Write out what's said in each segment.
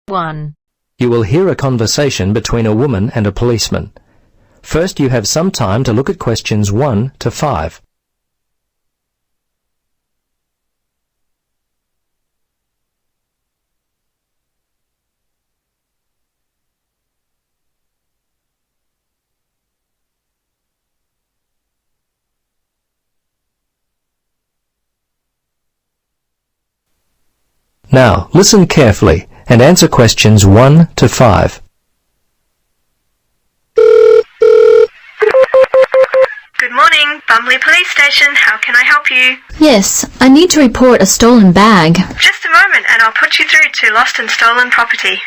1. You will hear a conversation between a woman and a policeman. First, you have some time to look at questions 1 to 5. Now, listen carefully and answer questions 1 to 5. Good morning, Bumley Police Station. How can I help you? Yes, I need to report a stolen bag. Just a moment and I'll put you through to Lost and Stolen Property.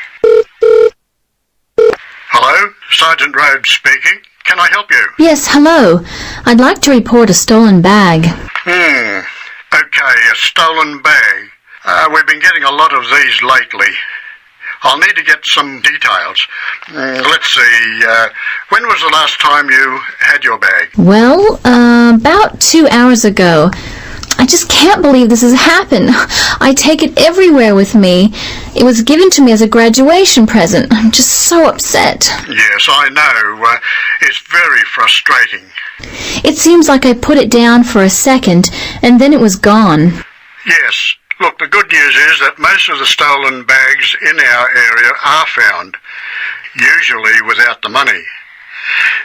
Hello, Sergeant Rhodes speaking. Can I help you? Yes, hello. I'd like to report a stolen bag. Okay, a stolen bag. We've been getting a lot of these lately. I'll need to get some details. Let's see, when was the last time you had your bag? Well, about 2 hours ago. I just can't believe this has happened. I take it everywhere with me. It was given to me as a graduation present. I'm just so upset. Yes, I know. It's very frustrating. It seems like I put it down for a second, and then it was gone. Yes. Look, the good news is that most of the stolen bags in our area are found, usually without the money.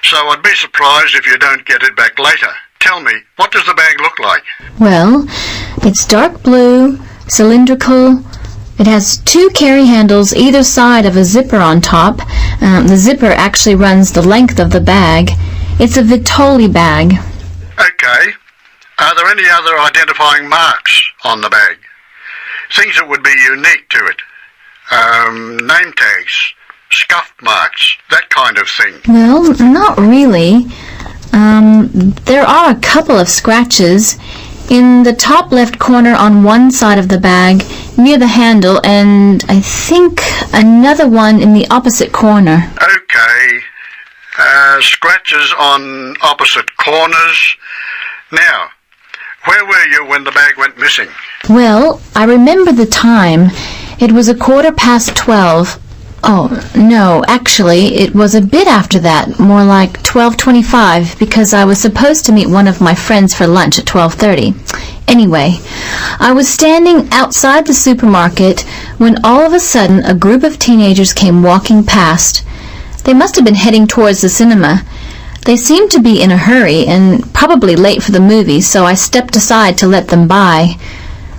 So I'd be surprised if you don't get it back later. Tell me, what does the bag look like? Well, it's dark blue, cylindrical. It has 2 carry handles either side of a zipper on top. The zipper actually runs the length of the bag. It's a Vitoli bag. Okay. Are there any other identifying marks on the bag? Things that would be unique to it. Name tags, scuff marks, that kind of thing. Well, not really. There are a couple of scratches in the top left corner on one side of the bag, near the handle, and I think another one in the opposite corner. Okay. Scratches on opposite corners. Now, where were you when the bag went missing? Well, I remember the time. It was 12:15. Oh, no, actually, it was a bit after that, more like 12:25, because I was supposed to meet one of my friends for lunch at 12:30. Anyway, I was standing outside the supermarket when all of a sudden a group of teenagers came walking past. They must have been heading towards the cinema. They seemed to be in a hurry and probably late for the movie, so I stepped aside to let them by.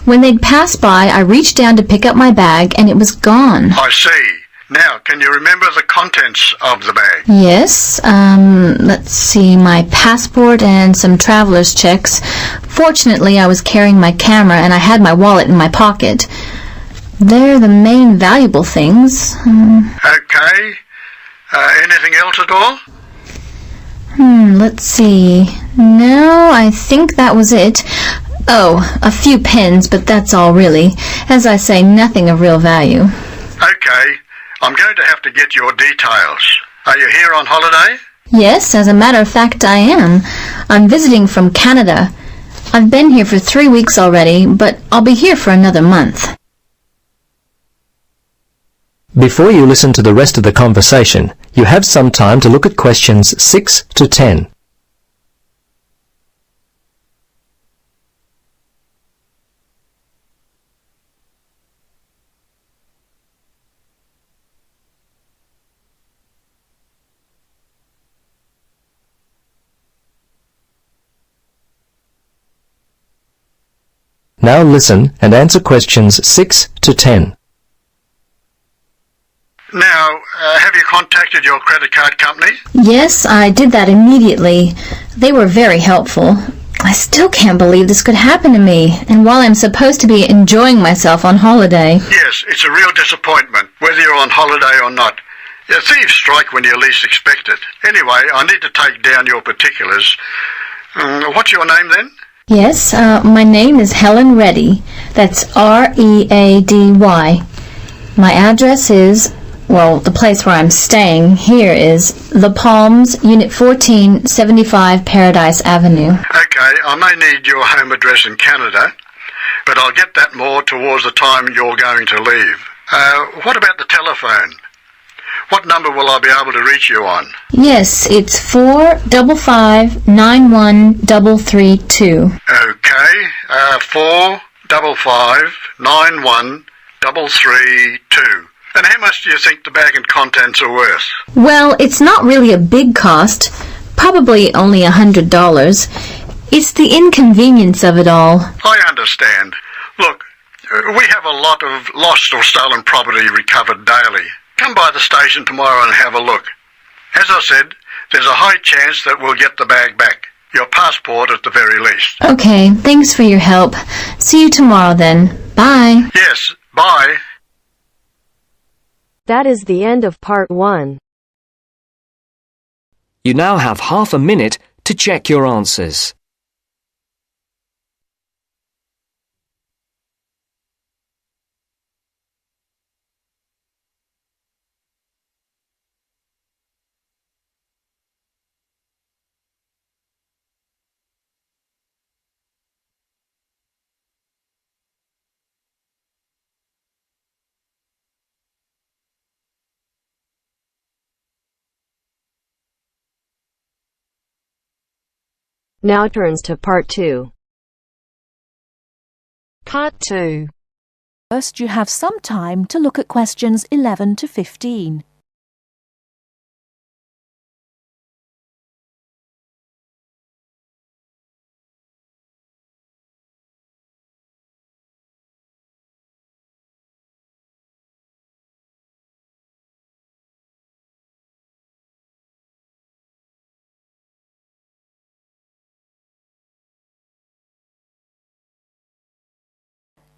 When they'd passed by, I reached down to pick up my bag, and it was gone. I see. Now, can you remember the contents of the bag? Yes, let's see, my passport and some traveler's checks. Fortunately, I was carrying my camera, and I had my wallet in my pocket. They're the main valuable things. Okay. Anything else at all? Let's see. No, I think that was it. Oh, a few pens, but that's all really. As I say, nothing of real value. Okay. I'm going to have to get your details. Are you here on holiday? Yes, as a matter of fact, I am. I'm visiting from Canada. I've been here for 3 weeks already, but I'll be here for another month. Before you listen to the rest of the conversation, you have some time to look at questions 6 to 10. Now listen and answer questions 6 to 10. Now, have you contacted your credit card company? Yes, I did that immediately. They were very helpful. I still can't believe this could happen to me, and while I'm supposed to be enjoying myself on holiday. Yes, it's a real disappointment, whether you're on holiday or not. Yeah, thieves strike when you least expect it. Anyway, I need to take down your particulars. What's your name then? Yes, my name is Helen Reddy. That's Ready. My address is, well, the place where I'm staying here is The Palms, Unit 14, 75 Paradise Avenue. Okay, I may need your home address in Canada, but I'll get that more towards the time you're going to leave. What about the telephone? What number will I be able to reach you on? Yes, it's 455-91332. Okay, 455-91332. And how much do you think the bag and contents are worth? Well, it's not really a big cost. Probably only $100. It's the inconvenience of it all. I understand. Look, we have a lot of lost or stolen property recovered daily. Come by the station tomorrow and have a look. As I said, there's a high chance that we'll get the bag back. Your passport at the very least. Okay, thanks for your help. See you tomorrow then. Bye. Yes, bye. That is the end of part 1. You now have half a minute to check your answers. Now turns to part 2. Part 2. First, you have some time to look at questions 11 to 15.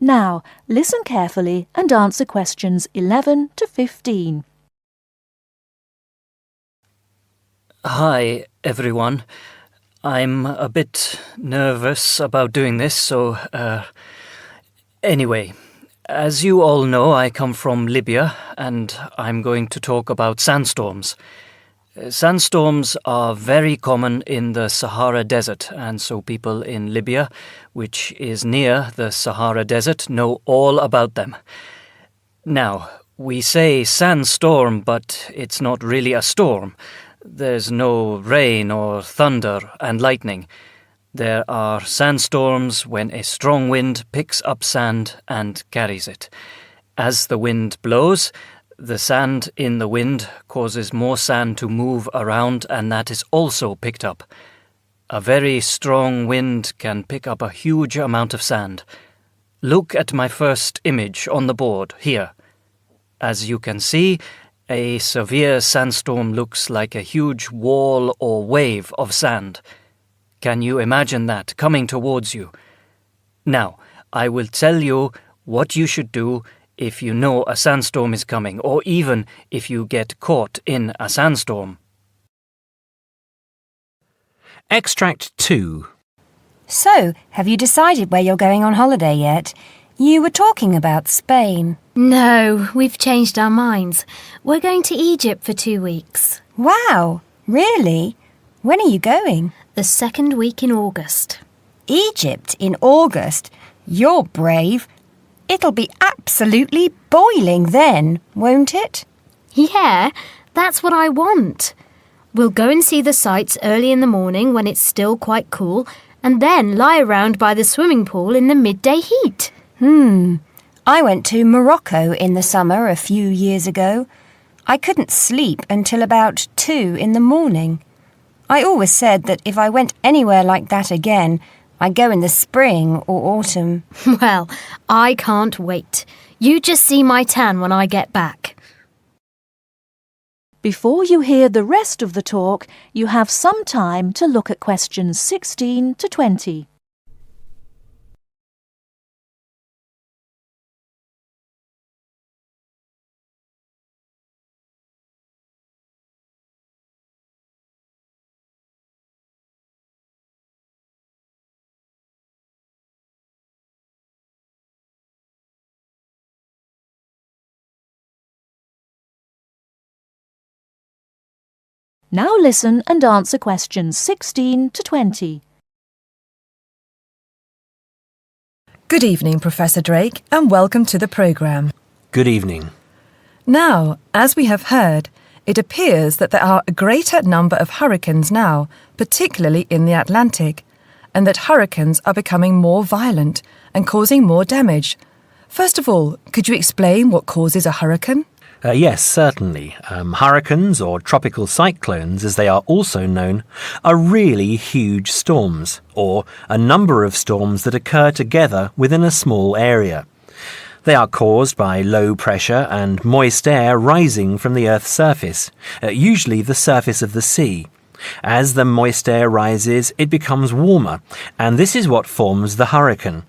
Now, listen carefully and answer questions 11 to 15. Hi, everyone. I'm a bit nervous about doing this, so, anyway, as you all know, I come from Libya, and I'm going to talk about sandstorms. Sandstorms are very common in the Sahara Desert, and so people in Libya, which is near the Sahara Desert, know all about them. Now, we say sandstorm, but it's not really a storm. There's no rain or thunder and lightning. There are sandstorms when a strong wind picks up sand and carries it. As the wind blows, the sand in the wind causes more sand to move around, and that is also picked up. A very strong wind can pick up a huge amount of sand. Look at my first image on the board here. As you can see, a severe sandstorm looks like a huge wall or wave of sand. Can you imagine that coming towards you? Now, I will tell you what you should do if you know a sandstorm is coming, or even if you get caught in a sandstorm. Extract 2. So, have you decided where you're going on holiday yet? You were talking about Spain. No, we've changed our minds. We're going to Egypt for 2 weeks. Wow, really? When are you going? The second week in August. Egypt in August? You're brave. It'll be absolutely boiling then, won't it? Yeah, that's what I want. We'll go and see the sights early in the morning when it's still quite cool, and then lie around by the swimming pool in the midday heat. I went to Morocco in the summer a few years ago. I couldn't sleep until about 2 in the morning. I always said that if I went anywhere like that again, I'd go in the spring or autumn. Well, I can't wait. You just see my tan when I get back. Before you hear the rest of the talk, you have some time to look at questions 16 to 20. Now listen and answer questions 16 to 20. Good evening, Professor Drake, and welcome to the programme. Good evening. Now, as we have heard, it appears that there are a greater number of hurricanes now, particularly in the Atlantic, and that hurricanes are becoming more violent and causing more damage. First of all, could you explain what causes a hurricane? Yes, certainly. Hurricanes, or tropical cyclones as they are also known, are really huge storms, or a number of storms that occur together within a small area. They are caused by low pressure and moist air rising from the Earth's surface, usually the surface of the sea. As the moist air rises, it becomes warmer, and this is what forms the hurricane.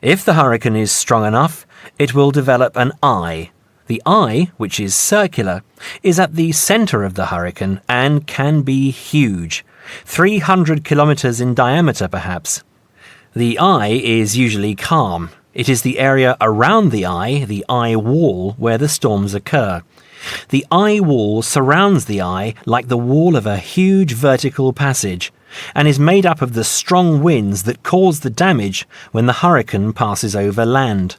If the hurricane is strong enough, it will develop an eye. The eye, which is circular, is at the centre of the hurricane and can be huge, 300 kilometres in diameter perhaps. The eye is usually calm. It is the area around the eye wall, where the storms occur. The eye wall surrounds the eye like the wall of a huge vertical passage, and is made up of the strong winds that cause the damage when the hurricane passes over land.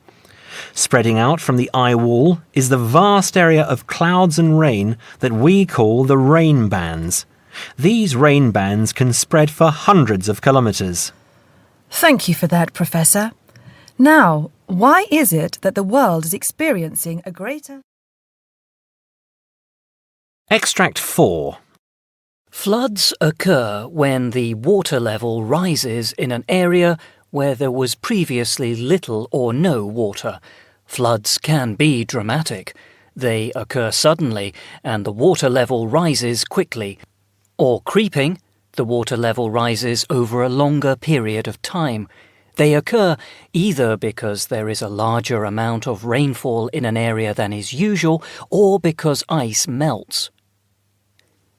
Spreading out from the eye wall is the vast area of clouds and rain that we call the rain bands. These rain bands can spread for hundreds of kilometres. Thank you for that, Professor. Now, why is it that the world is experiencing a greater... Extract 4. Floods occur when the water level rises in an area where there was previously little or no water. Floods can be dramatic. They occur suddenly and the water level rises quickly. Or creeping, the water level rises over a longer period of time. They occur either because there is a larger amount of rainfall in an area than is usual, or because ice melts.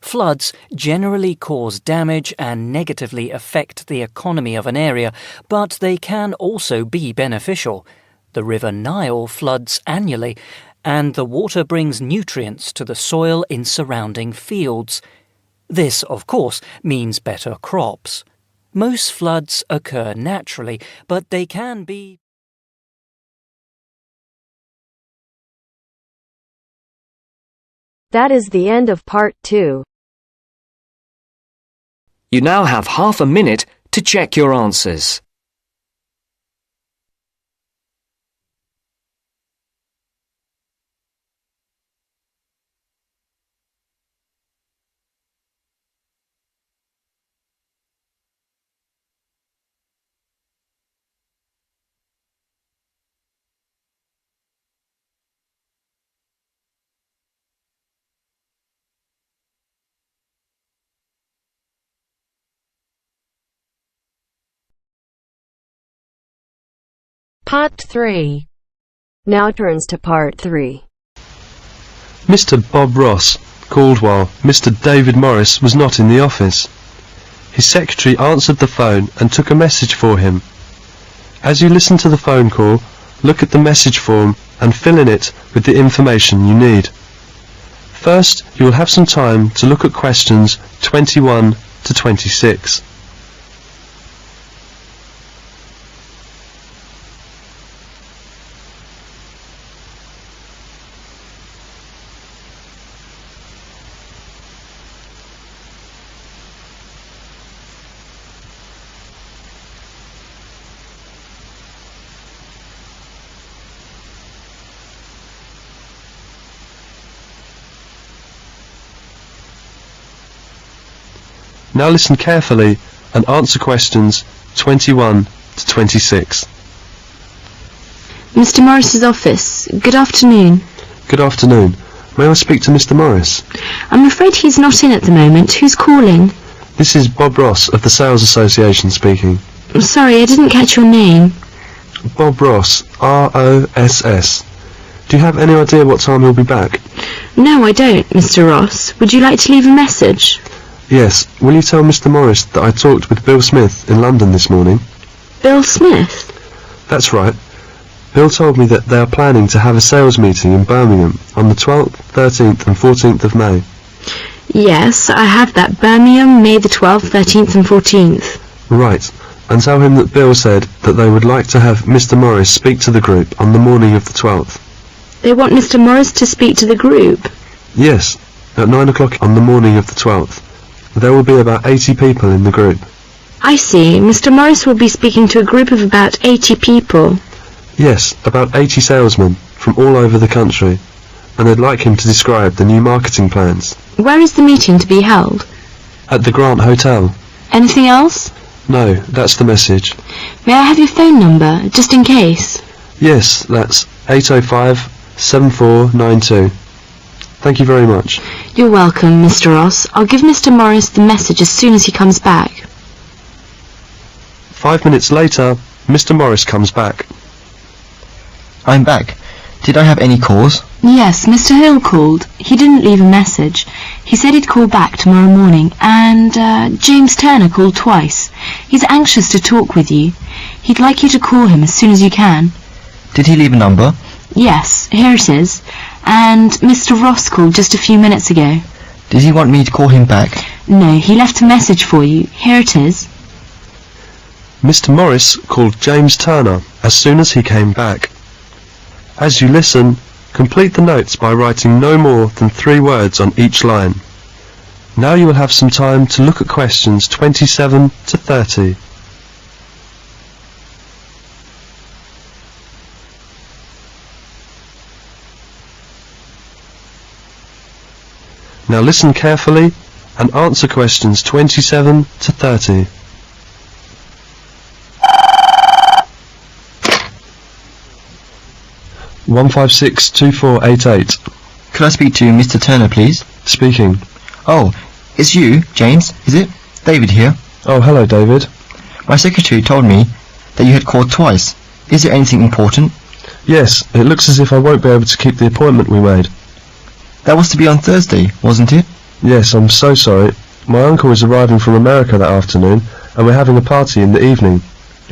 Floods generally cause damage and negatively affect the economy of an area, but they can also be beneficial. The River Nile floods annually, and the water brings nutrients to the soil in surrounding fields. This, of course, means better crops. Most floods occur naturally, but they can be... That is the end of part 2. You now have half a minute to check your answers. Part 3. Now turns to part 3. Mr. Bob Ross called while Mr. David Morris was not in the office. His secretary answered the phone and took a message for him. As you listen to the phone call, look at the message form and fill in it with the information you need. First, you will have some time to look at questions 21 to 26. Now listen carefully and answer questions 21 to 26. Mr. Morris's office. Good afternoon. Good afternoon. May I speak to Mr. Morris? I'm afraid he's not in at the moment. Who's calling? This is Bob Ross of the Sales Association speaking. Sorry, I didn't catch your name. Bob Ross, R-O-S-S. Do you have any idea what time he'll be back? No, I don't, Mr. Ross. Would you like to leave a message? Yes. Will you tell Mr. Morris that I talked with Bill Smith in London this morning? Bill Smith? That's right. Bill told me that they are planning to have a sales meeting in Birmingham on the 12th, 13th and 14th of May. Yes, I have that. Birmingham, May the 12th, 13th and 14th. Right. And tell him that Bill said that they would like to have Mr. Morris speak to the group on the morning of the 12th. They want Mr. Morris to speak to the group. Yes, at 9 o'clock on the morning of the 12th. There will be about 80 people in the group. I see. Mr. Morris will be speaking to a group of about 80 people. Yes, about 80 salesmen from all over the country, and they'd like him to describe the new marketing plans. Where is the meeting to be held? At the Grant Hotel. Anything else? No, that's the message. May I have your phone number, just in case? Yes, that's 805-7492. Thank you very much. You're welcome, Mr. Ross. I'll give Mr. Morris the message as soon as he comes back. 5 minutes later, Mr. Morris comes back. I'm back. Did I have any cause? Yes, Mr. Hill called. He didn't leave a message. He said he'd call back tomorrow morning, and James Turner called twice. He's anxious to talk with you. He'd like you to call him as soon as you can. Did he leave a number? Yes, here it is. And Mr. Ross called just a few minutes ago. Did he want me to call him back? No, he left a message for you. Here it is. Mr. Morris called James Turner as soon as he came back. As you listen, complete the notes by writing no more than 3 words on each line. Now you will have some time to look at questions 27 to 30. Now listen carefully and answer questions 27 to 30. One 1562488. Could I speak to Mr. Turner, please? Speaking. Oh, it's you, James, is it? David here. Oh, hello, David. My secretary told me that you had called twice. Is there anything important? Yes, it looks as if I won't be able to keep the appointment we made. That was to be on Thursday, wasn't it? Yes, I'm so sorry. My uncle is arriving from America that afternoon, and we're having a party in the evening.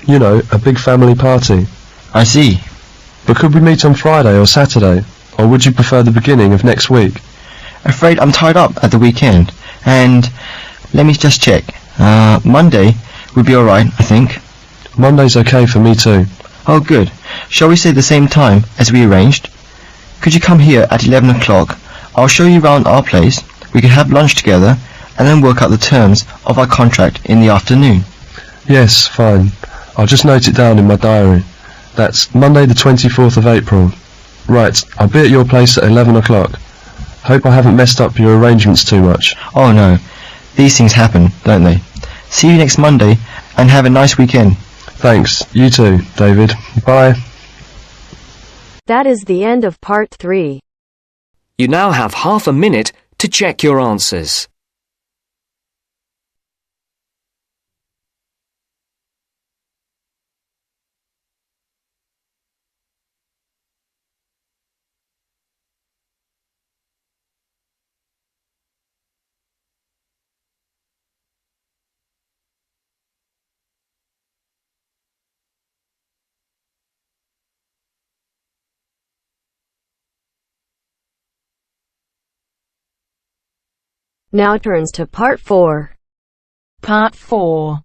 You know, a big family party. I see. But could we meet on Friday or Saturday? Or would you prefer the beginning of next week? Afraid I'm tied up at the weekend. And let me just check. Monday would be alright, I think. Monday's okay for me too. Oh, good. Shall we say the same time as we arranged? Could you come here at 11 o'clock? I'll show you round our place. We could have lunch together and then work out the terms of our contract in the afternoon. Yes, fine. I'll just note it down in my diary. That's Monday the 24th of April. Right, I'll be at your place at 11 o'clock. Hope I haven't messed up your arrangements too much. Oh no, these things happen, don't they? See you next Monday and have a nice weekend. Thanks, you too, David. Bye. That is the end of part 3. You now have half a minute to check your answers. Now turns to part 4. Part 4.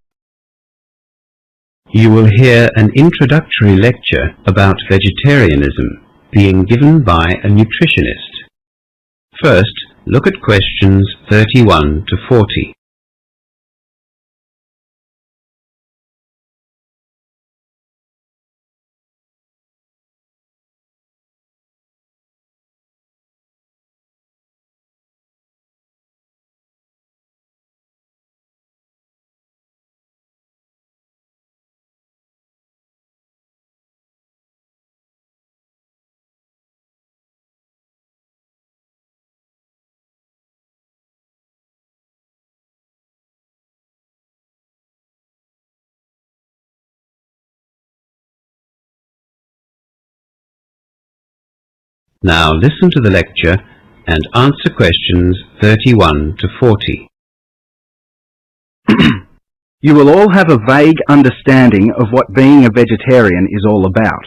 You will hear an introductory lecture about vegetarianism being given by a nutritionist. First, look at questions 31 to 40. Now listen to the lecture and answer questions 31 to 40. You will all have a vague understanding of what being a vegetarian is all about.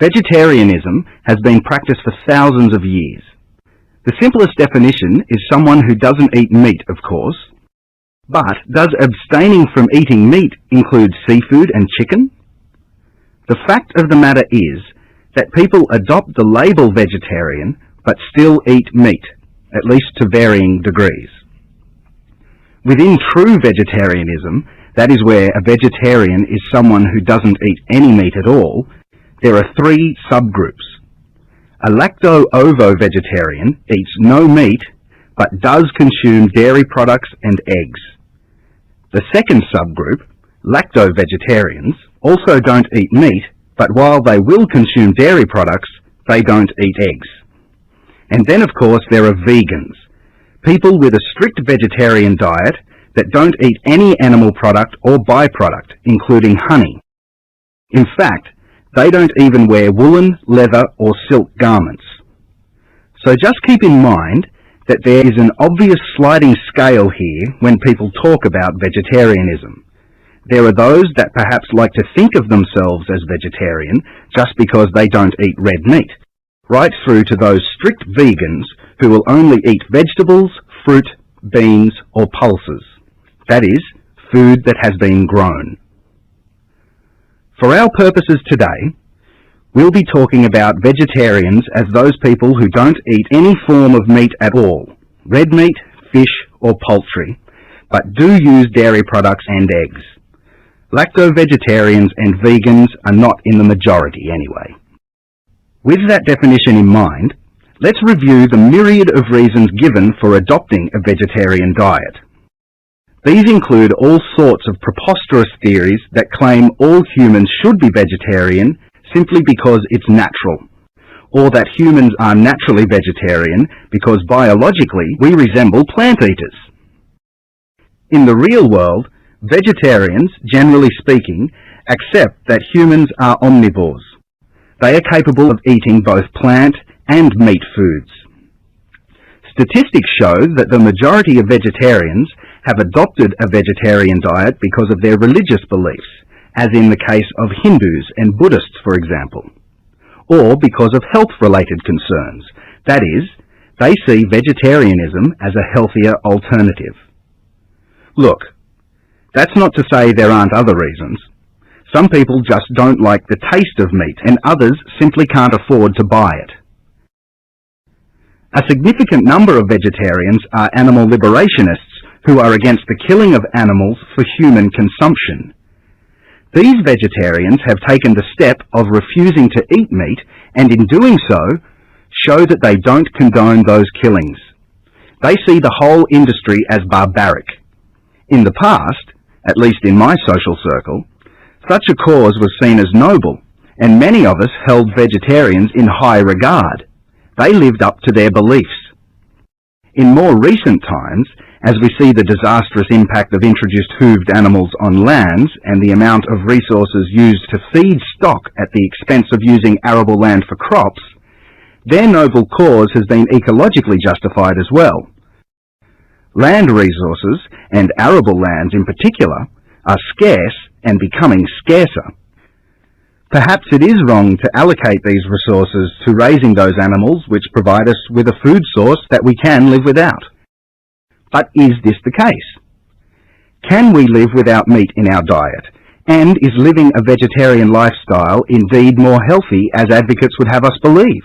Vegetarianism has been practiced for thousands of years. The simplest definition is someone who doesn't eat meat, of course. But does abstaining from eating meat include seafood and chicken? The fact of the matter is, that people adopt the label vegetarian but still eat meat, at least to varying degrees. Within true vegetarianism, that is where a vegetarian is someone who doesn't eat any meat at all, there are 3 subgroups. A lacto-ovo-vegetarian eats no meat but does consume dairy products and eggs. The second subgroup, lacto-vegetarians, also don't eat meat, but while they will consume dairy products, they don't eat eggs. And then, of course, there are vegans, people with a strict vegetarian diet that don't eat any animal product or byproduct, including honey. In fact, they don't even wear woolen, leather or silk garments. So just keep in mind that there is an obvious sliding scale here when people talk about vegetarianism. There are those that perhaps like to think of themselves as vegetarian just because they don't eat red meat, right through to those strict vegans who will only eat vegetables, fruit, beans or pulses. That is, food that has been grown. For our purposes today, we'll be talking about vegetarians as those people who don't eat any form of meat at all, red meat, fish or poultry, but do use dairy products and eggs. Lacto-vegetarians and vegans are not in the majority anyway. With that definition in mind, let's review the myriad of reasons given for adopting a vegetarian diet. These include all sorts of preposterous theories that claim all humans should be vegetarian simply because it's natural, or that humans are naturally vegetarian because biologically we resemble plant eaters. In the real world, vegetarians, generally speaking, accept that humans are omnivores. They are capable of eating both plant and meat foods. Statistics show that the majority of vegetarians have adopted a vegetarian diet because of their religious beliefs, as in the case of Hindus and Buddhists, for example, or because of health-related concerns. That is, they see vegetarianism as a healthier alternative. Look, that's not to say there aren't other reasons. Some people just don't like the taste of meat, and others simply can't afford to buy it. A significant number of vegetarians are animal liberationists who are against the killing of animals for human consumption. These vegetarians have taken the step of refusing to eat meat, and in doing so, show that they don't condone those killings. They see the whole industry as barbaric. In the past, at least in my social circle, such a cause was seen as noble, and many of us held vegetarians in high regard. They lived up to their beliefs. In more recent times, as we see the disastrous impact of introduced hooved animals on lands and the amount of resources used to feed stock at the expense of using arable land for crops, their noble cause has been ecologically justified as well. Land resources, and arable lands in particular, are scarce and becoming scarcer. Perhaps it is wrong to allocate these resources to raising those animals which provide us with a food source that we can live without. But is this the case? Can we live without meat in our diet? And is living a vegetarian lifestyle indeed more healthy, as advocates would have us believe?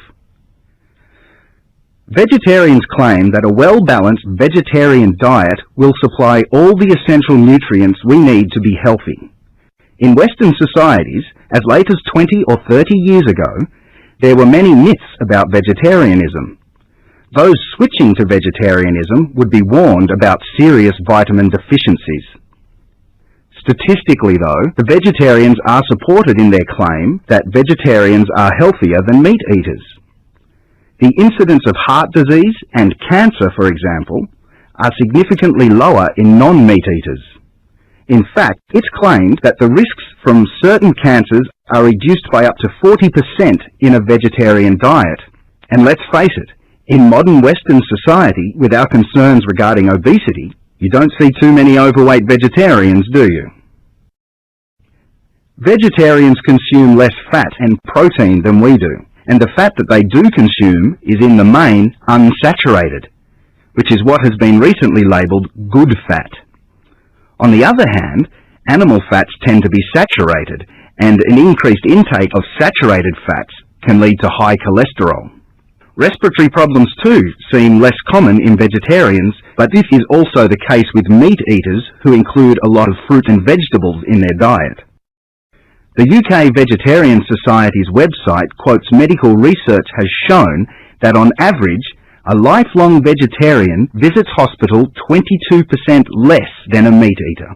Vegetarians claim that a well-balanced vegetarian diet will supply all the essential nutrients we need to be healthy. In Western societies, as late as 20 or 30 years ago, there were many myths about vegetarianism. Those switching to vegetarianism would be warned about serious vitamin deficiencies. Statistically, though, the vegetarians are supported in their claim that vegetarians are healthier than meat eaters. The incidence of heart disease and cancer, for example, are significantly lower in non-meat eaters. In fact, it's claimed that the risks from certain cancers are reduced by up to 40% in a vegetarian diet. And let's face it, in modern Western society, with our concerns regarding obesity, you don't see too many overweight vegetarians, do you? Vegetarians consume less fat and protein than we do, and the fat that they do consume is in the main unsaturated, which is what has been recently labelled good fat. On the other hand, animal fats tend to be saturated, and an increased intake of saturated fats can lead to high cholesterol. Respiratory problems too seem less common in vegetarians, but this is also the case with meat eaters who include a lot of fruit and vegetables in their diet. The UK Vegetarian Society's website quotes medical research has shown that on average, a lifelong vegetarian visits hospital 22% less than a meat eater.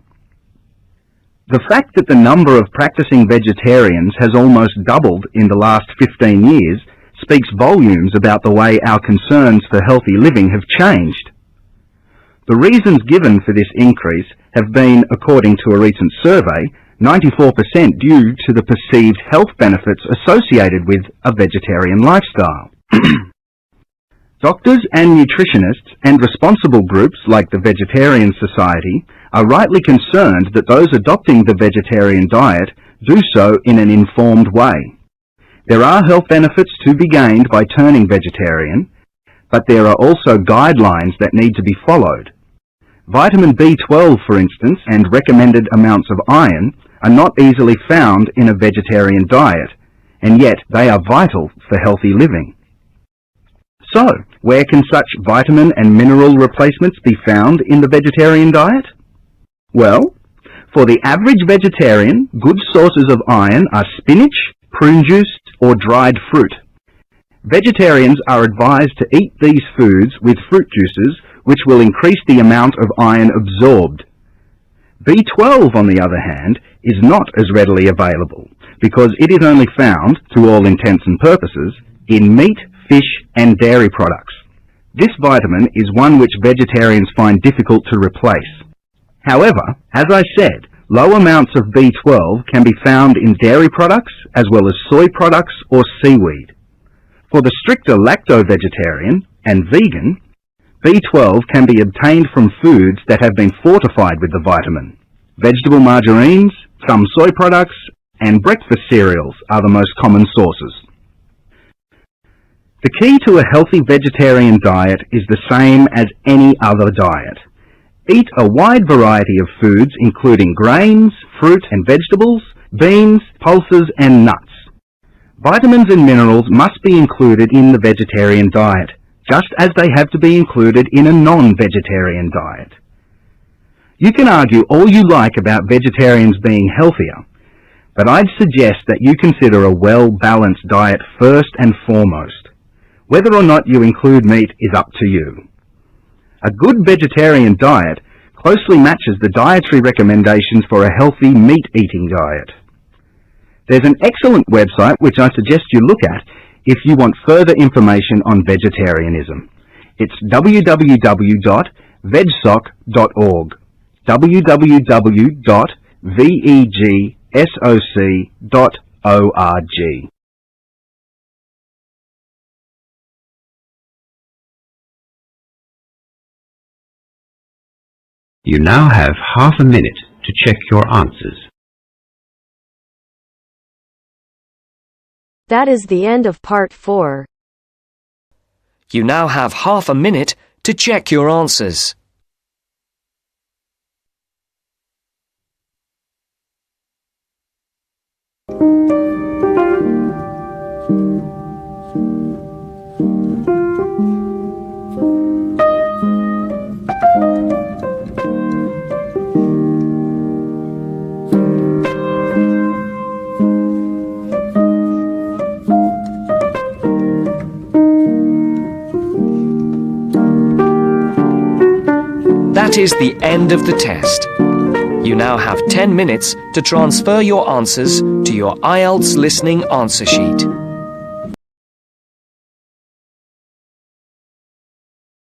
The fact that the number of practicing vegetarians has almost doubled in the last 15 years speaks volumes about the way our concerns for healthy living have changed. The reasons given for this increase have been, according to a recent survey, 94% due to the perceived health benefits associated with a vegetarian lifestyle. Doctors and nutritionists and responsible groups like the Vegetarian Society are rightly concerned that those adopting the vegetarian diet do so in an informed way. There are health benefits to be gained by turning vegetarian, but there are also guidelines that need to be followed. Vitamin B12, for instance, and recommended amounts of iron are not easily found in a vegetarian diet, and yet they are vital for healthy living. So, where can such vitamin and mineral replacements be found in the vegetarian diet? Well, for the average vegetarian, good sources of iron are spinach, prune juice, or dried fruit. Vegetarians are advised to eat these foods with fruit juices, which will increase the amount of iron absorbed. B12, on the other hand, is not as readily available because it is only found, to all intents and purposes, in meat, fish, and dairy products. This vitamin is one which vegetarians find difficult to replace. However, as I said, low amounts of B12 can be found in dairy products as well as soy products or seaweed. For the stricter lacto-vegetarian and vegan, B12 can be obtained from foods that have been fortified with the vitamin. Vegetable margarines, some soy products, and breakfast cereals are the most common sources. The key to a healthy vegetarian diet is the same as any other diet. Eat a wide variety of foods including grains, fruit and vegetables, beans, pulses and nuts. Vitamins and minerals must be included in the vegetarian diet, just as they have to be included in a non-vegetarian diet. You can argue all you like about vegetarians being healthier, but I'd suggest that you consider a well-balanced diet first and foremost. Whether or not you include meat is up to you. A good vegetarian diet closely matches the dietary recommendations for a healthy meat-eating diet. There's an excellent website which I suggest you look at if you want further information on vegetarianism. It's www.vegsoc.org. www.vegsoc.org. You now have half a minute to check your answers. That is the end of part 4. You now have half a minute to check your answers. That is the end of the test. You now have 10 minutes to transfer your answers to your Ielts listening answer sheet.